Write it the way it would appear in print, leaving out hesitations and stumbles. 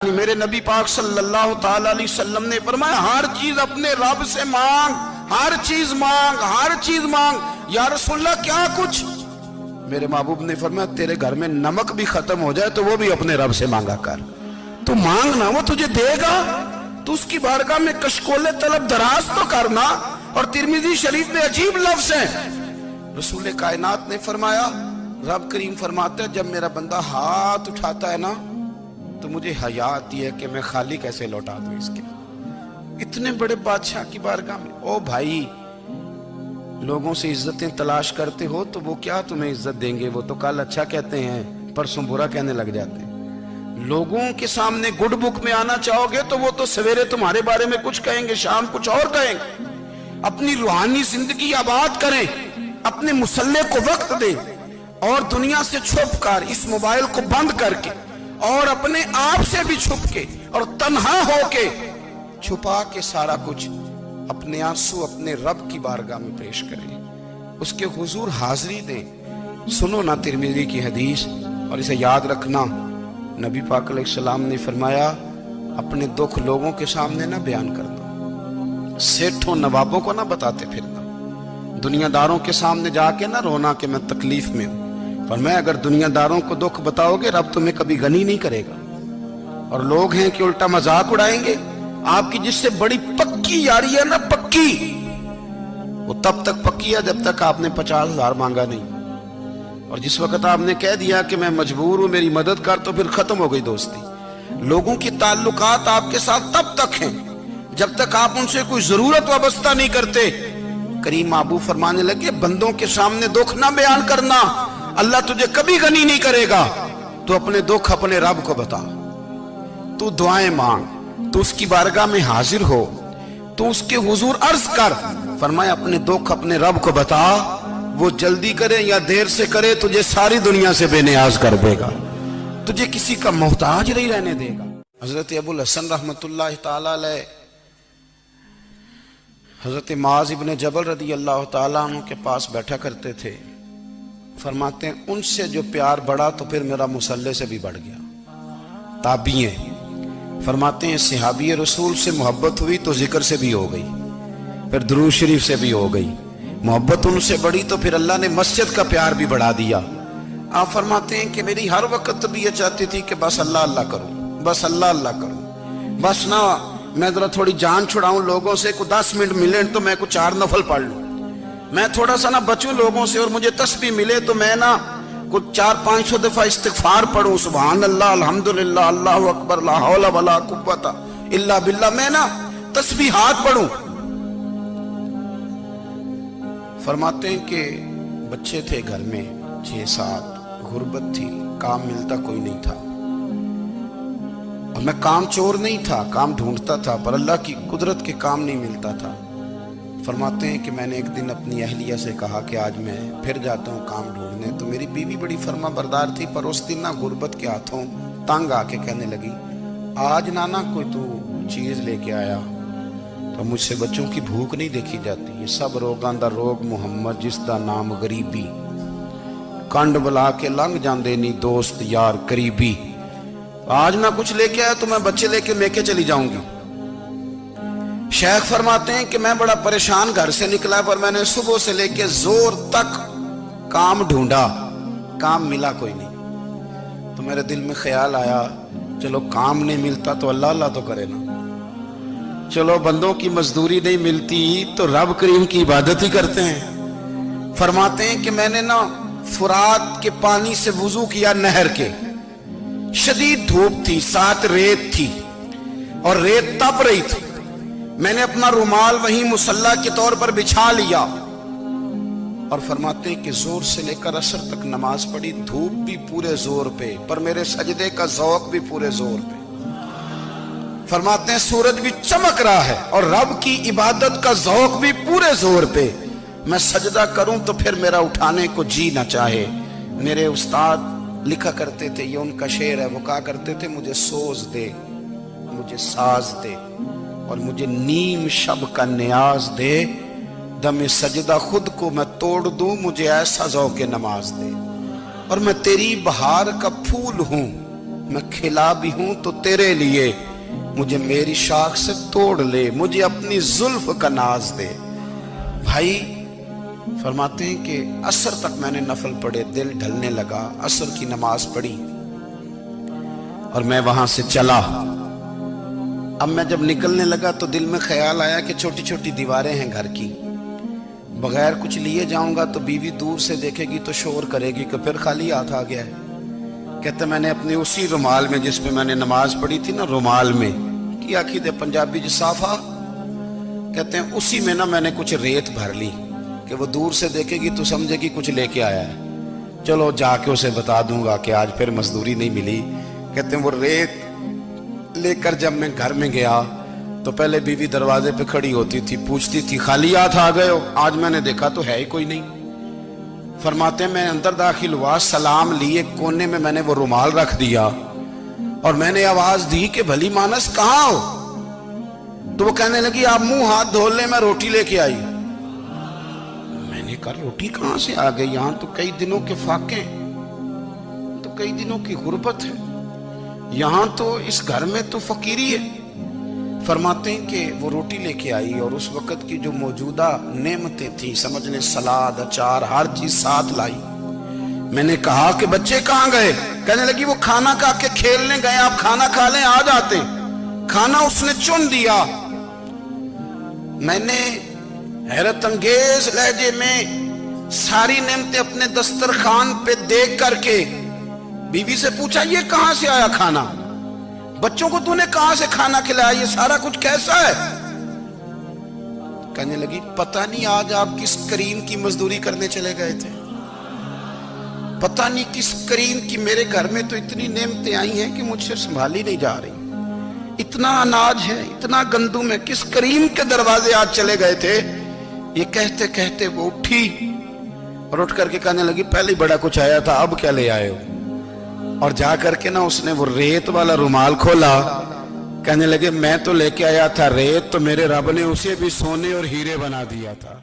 میرے نبی پاک صلی اللہ تعالی علیہ وسلم نے فرمایا ہر چیز اپنے رب سے مانگ، ہر چیز مانگ، ہر چیز مانگ۔ یا رسول اللہ کیا کچھ؟ میرے محبوب نے فرمایا تیرے گھر میں نمک بھی ختم ہو جائے تو وہ بھی اپنے رب سے مانگا کر، تو مانگنا وہ تجھے دے گا، تو اس کی بارگاہ میں کشکول طلب دراز تو کرنا۔ اور ترمذی شریف میں عجیب لفظ ہے، رسول کائنات نے فرمایا، رب کریم فرماتا ہے جب میرا بندہ ہاتھ اٹھاتا ہے نا تو مجھے حیا آتی ہے کہ میں خالی کیسے لوٹا دوں اس کے، اتنے بڑے بادشاہ کی بارگاہ میں۔ او بھائی، لوگوں سے عزتیں تلاش کرتے ہو تو وہ کیا تمہیں عزت دیں گے؟ وہ تو کل اچھا کہتے ہیں پرسوں برا کہنے لگ جاتے ہیں۔ لوگوں کے سامنے گڈ بک میں آنا چاہو گے تو وہ تو سویرے تمہارے بارے میں کچھ کہیں گے، شام کچھ اور کہیں گے۔ اپنی روحانی زندگی آباد کریں، اپنے مسلح کو وقت دیں، اور دنیا سے چھپ کر اس موبائل کو بند کر کے اور اپنے آپ سے بھی چھپ کے اور تنہا ہو کے چھپا کے سارا کچھ اپنے آنسو اپنے رب کی بارگاہ میں پیش کریں، اس کے حضور حاضری دیں۔ سنو نا ترمذی کی حدیث اور اسے یاد رکھنا، نبی پاک علیہ السلام نے فرمایا اپنے دکھ لوگوں کے سامنے نہ بیان کرنا، سیٹھوں نوابوں کو نہ بتاتے پھرنا، دنیا داروں کے سامنے جا کے نہ رونا کہ میں تکلیف میں ہوں۔ فرمایا اگر دنیا داروں کو دکھ بتاؤ گے رب تمہیں کبھی غنی نہیں کرے گا، اور لوگ ہیں کہ الٹا مذاق اڑائیں گے۔ آپ کی جس سے بڑی پکی یاری ہے نا، پکی، وہ تب تک پکی ہے جب تک آپ نے 50,000 مانگا نہیں، اور جس وقت آپ نے کہہ دیا کہ میں مجبور ہوں میری مدد کر تو پھر ختم ہو گئی دوستی۔ لوگوں کی تعلقات آپ کے ساتھ تب تک ہیں جب تک آپ ان سے کوئی ضرورت وابستہ نہیں کرتے۔ کریم محبوب فرمانے لگے بندوں کے سامنے دکھ نہ بیان کرنا، اللہ تجھے کبھی غنی نہیں کرے گا، تو اپنے دکھ اپنے رب کو بتا، تو دعائیں مانگ، تو اس کی بارگاہ میں حاضر ہو، تو اس کے حضور عرض کر۔ فرمایا اپنے دکھ اپنے رب کو بتا، وہ جلدی کرے یا دیر سے کرے تجھے ساری دنیا سے بے نیاز کر دے گا، تجھے کسی کا محتاج نہیں رہنے دے گا۔ حضرت ابو الحسن رحمت اللہ تعالی علیہ حضرت معاذ ابن جبل رضی اللہ تعالیٰ عنہ کے پاس بیٹھا کرتے تھے۔ فرماتے ہیں ان سے جو پیار بڑھا تو پھر میرا مصلح سے بھی بڑھ گیا۔ تابعی ہیں، فرماتے ہیں صحابی رسول سے محبت ہوئی تو ذکر سے بھی ہو گئی، پھر درود شریف سے بھی ہو گئی، محبت ان سے بڑھی تو پھر اللہ نے مسجد کا پیار بھی بڑھا دیا۔ آپ فرماتے ہیں کہ میری ہر وقت بھی یہ چاہتی تھی کہ بس اللہ اللہ کروں، بس اللہ اللہ کروں، بس نہ میں ذرا تھوڑی جان چھڑاؤں لوگوں سے، کو 10 منٹ ملے تو میں کچھ 4 نفل پڑھ لوں، میں تھوڑا سا نہ بچوں لوگوں سے، اور مجھے تسبیح ملے تو میں نہ کچھ 400-500 دفعہ استغفار پڑھوں، سبحان اللہ، الحمدللہ، اللہ اکبر، لا حول ولا قوت الا باللہ، میں نہ تسبیحات پڑھوں۔ فرماتے ہیں کہ بچے تھے گھر میں 6-7، غربت تھی، کام ملتا کوئی نہیں تھا، اور میں کام چور نہیں تھا، کام ڈھونڈتا تھا، پر اللہ کی قدرت کے کام نہیں ملتا تھا۔ فرماتے ہیں کہ میں نے ایک دن اپنی اہلیہ سے کہا کہ آج میں پھر جاتا ہوں کام ڈھونڈنے، تو میری بیوی بڑی فرما بردار تھی، پر اس دن نہ غربت کے ہاتھوں تنگ آ کے کہنے لگی آج نانا کوئی تو چیز لے کے آیا، تو مجھ سے بچوں کی بھوک نہیں دیکھی جاتی، یہ سب روگاں دا روگ محمد جس دا نام غریبی، کنڈ بلا کے لنگ جاندے نہیں دوست یار قریبی، آج نہ کچھ لے کے آیا تو میں بچے لے کے میکے چلی جاؤں گی۔ شیخ فرماتے ہیں کہ میں بڑا پریشان گھر سے نکلا، پر میں نے صبح سے لے کے زور تک کام ڈھونڈا، کام ملا کوئی نہیں، تو میرے دل میں خیال آیا چلو کام نہیں ملتا تو اللہ اللہ تو کرے نا، چلو بندوں کی مزدوری نہیں ملتی تو رب کریم کی عبادت ہی کرتے ہیں۔ فرماتے ہیں کہ میں نے نا فرات کے پانی سے وضو کیا، نہر کے، شدید دھوپ تھی، ساتھ ریت تھی اور ریت تپ رہی تھی، میں نے اپنا رومال وہیں مصلی کے طور پر بچھا لیا، اور فرماتے ہیں کہ زور سے لے کر عصر تک نماز پڑھی، دھوپ بھی پورے زور پہ، پر میرے سجدے کا ذوق بھی پورے زور پہ۔ فرماتے ہیں سورج بھی چمک رہا ہے اور رب کی عبادت کا ذوق بھی پورے زور پہ، میں سجدہ کروں تو پھر میرا اٹھانے کو جی نہ چاہے۔ میرے استاد لکھا کرتے تھے، یہ ان کا شعر ہے، وہ کہا کرتے تھے مجھے سوز دے، مجھے ساز دے، اور مجھے نیم شب کا نیاز دے، دم سجدہ خود کو میں توڑ دوں، مجھے ایسا ذوق نماز دے، اور میں تیری بہار کا پھول ہوں، میں کھلا بھی ہوں تو تیرے لیے، مجھے میری شاخ سے توڑ لے، مجھے اپنی زلف کا ناز دے۔ بھائی فرماتے ہیں کہ عصر تک میں نے نفل پڑھے، دل ڈھلنے لگا، عصر کی نماز پڑھی اور میں وہاں سے چلا۔ اب میں جب نکلنے لگا تو دل میں خیال آیا کہ چھوٹی چھوٹی دیواریں ہیں گھر کی، بغیر کچھ لیے جاؤں گا تو بیوی دور سے دیکھے گی تو شور کرے گی کہ پھر خالی ہاتھ آ گیا ہے۔ کہتے میں نے اپنے اسی رومال میں جس پہ میں نے نماز پڑھی تھی نا، رومال میں کی آخید پنجابی جسافہ کہتے ہیں، اسی میں نا میں نے کچھ ریت بھر لی کہ وہ دور سے دیکھے گی تو سمجھے گی کچھ لے کے آیا ہے، چلو جا کے اسے بتا دوں گا کہ آج پھر مزدوری نہیں ملی۔ کہتے ہیں وہ ریت لے کر جب میں گھر میں گیا تو پہلے بیوی دروازے پہ کھڑی ہوتی تھی، پوچھتی تھی خالی ہاتھ آ گئے ہو؟ آج میں نے دیکھا تو ہے ہی کوئی نہیں۔ فرماتے ہیں میں اندر داخل ہوا، سلام لیے، کونے میں میں نے وہ رومال رکھ دیا اور میں نے آواز دی کہ بھلی مانس کہاں ہو؟ تو وہ کہنے لگی آپ منہ ہاتھ دھو لیں، میں روٹی لے کے آئی۔ میں نے کہا روٹی کہاں سے آ گئی؟ یہاں تو کئی دنوں کے فاقے، تو کئی دنوں کی غربت ہے، یہاں تو اس گھر میں تو فقیری ہے۔ فرماتے ہیں کہ وہ روٹی لے کے آئی اور اس وقت کی جو موجودہ نعمتیں تھیں، سمجھ لیں سلاد، اچار، ہر چیز ساتھ لائی۔ میں نے کہا کہ بچے کہاں گئے؟ کہنے لگی وہ کھانا کھا کے کھیلنے گئے، آپ کھانا کھا لیں آ جاتے۔ کھانا اس نے چن دیا۔ میں نے حیرت انگیز لہجے میں ساری نعمتیں اپنے دسترخوان پہ دیکھ کر کے بیوی سے پوچھا یہ کہاں سے آیا کھانا؟ بچوں کو تو نے کہاں سے کھانا کھلایا؟ یہ سارا کچھ کیسا ہے؟ کہنے لگی پتہ نہیں آج آپ کس کریم کی مزدوری کرنے چلے گئے تھے، پتہ نہیں کس کریم کی، میرے گھر میں تو اتنی نعمتیں آئی ہیں کہ مجھ سے سنبھالی نہیں جا رہی، اتنا اناج ہے، اتنا گندم ہے، کس کریم کے دروازے آج چلے گئے تھے؟ یہ کہتے کہتے وہ اٹھی اور اٹھ کر کے کہنے لگی پہلے بڑا کچھ آیا تھا، اب کیا لے آئے ہو؟ اور جا کر کے نا اس نے وہ ریت والا رومال کھولا، کہنے لگے میں تو لے کے آیا تھا ریت، تو میرے رب نے اسے بھی سونے اور ہیرے بنا دیا تھا۔